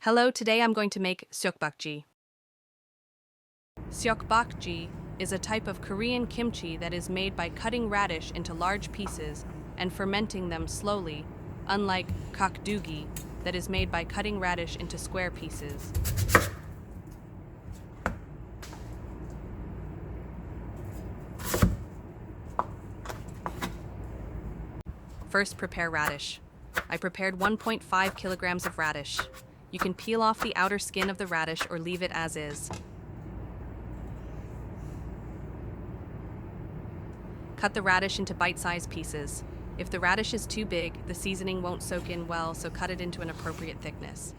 Hello, today I'm going to make Seokbakji. Seokbakji is a type of Korean kimchi that is made by cutting radish into large pieces and fermenting them slowly, unlike gakdugi that is made by cutting radish into square pieces. First, prepare radish. I prepared 1.5 kilograms of radish. You can peel off the outer skin of the radish or leave it as is. Cut the radish into bite-sized pieces. If the radish is too big, the seasoning won't soak in well, so cut it into an appropriate thickness.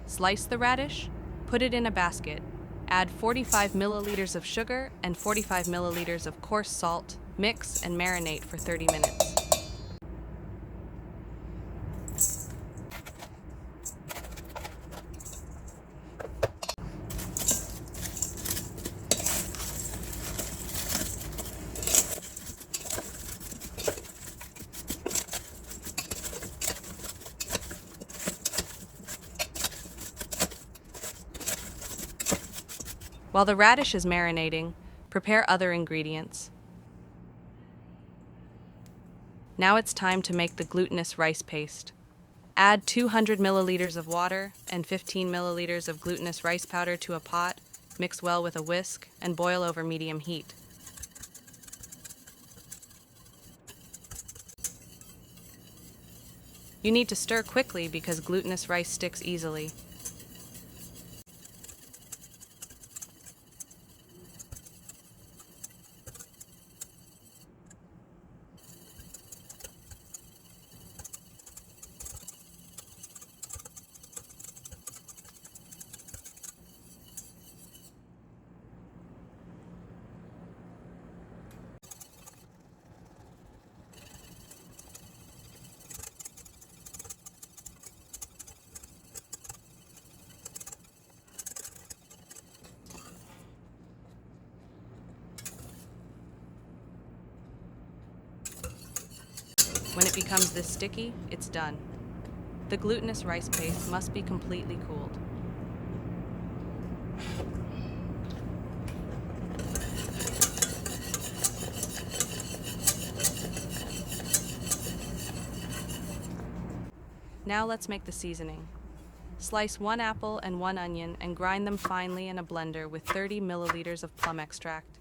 Slice the radish, put it in a basket, add 45 milliliters of sugar and 45 milliliters of coarse salt, mix and marinate for 30 minutes. While the radish is marinating, prepare other ingredients. Now it's time to make the glutinous rice paste. Add 200 milliliters of water and 15 milliliters of glutinous rice powder to a pot, mix well with a whisk, and boil over medium heat. You need to stir quickly because glutinous rice sticks easily. When it becomes this sticky, it's done. The glutinous rice paste must be completely cooled. Now let's make the seasoning. Slice 1 apple and 1 onion and grind them finely in a blender with 30 milliliters of plum extract.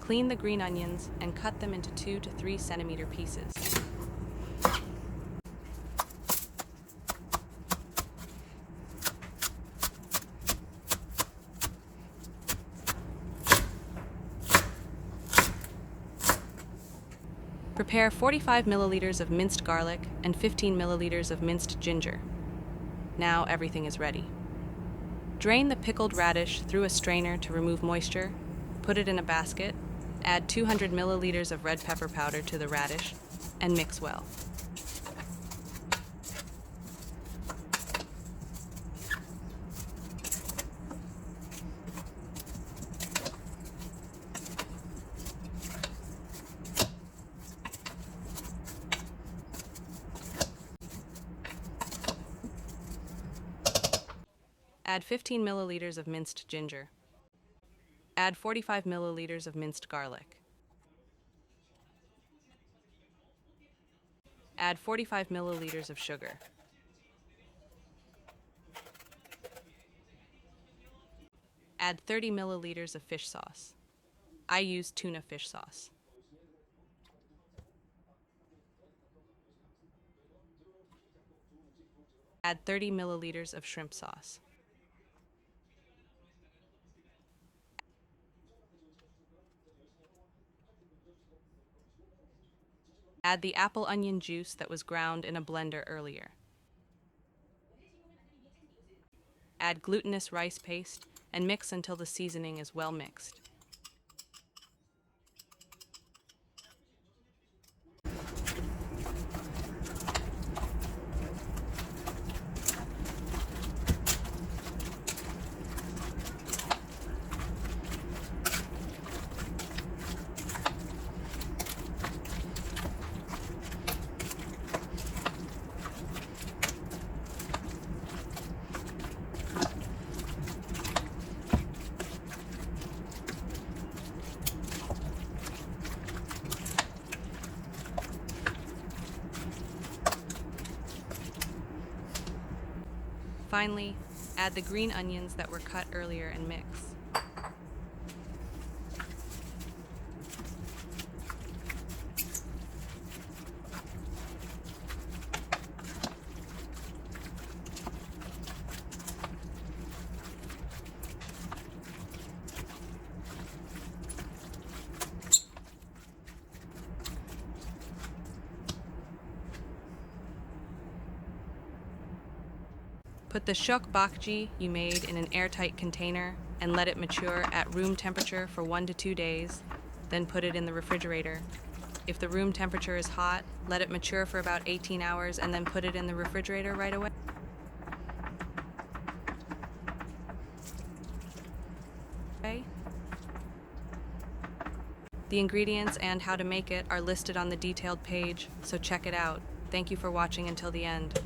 Clean the green onions and cut them into 2 to 3 centimeter pieces. Prepare 45 milliliters of minced garlic and 15 milliliters of minced ginger. Now everything is ready. Drain the pickled radish through a strainer to remove moisture, put it in a basket, add 200 milliliters of red pepper powder to the radish, and mix well. Add 15 milliliters of minced ginger. Add 45 milliliters of minced garlic. Add 45 milliliters of sugar. Add 30 milliliters of fish sauce. I use tuna fish sauce. Add 30 milliliters of shrimp sauce. Add the apple onion juice that was ground in a blender earlier. Add glutinous rice paste and mix until the seasoning is well mixed. Finally, add the green onions that were cut earlier and mix. Put the Seokbakji you made in an airtight container and let it mature at room temperature for 1 to 2 days, then put it in the refrigerator. If the room temperature is hot, let it mature for about 18 hours and then put it in the refrigerator right away. The ingredients and how to make it are listed on the detailed page, so check it out. Thank you for watching until the end.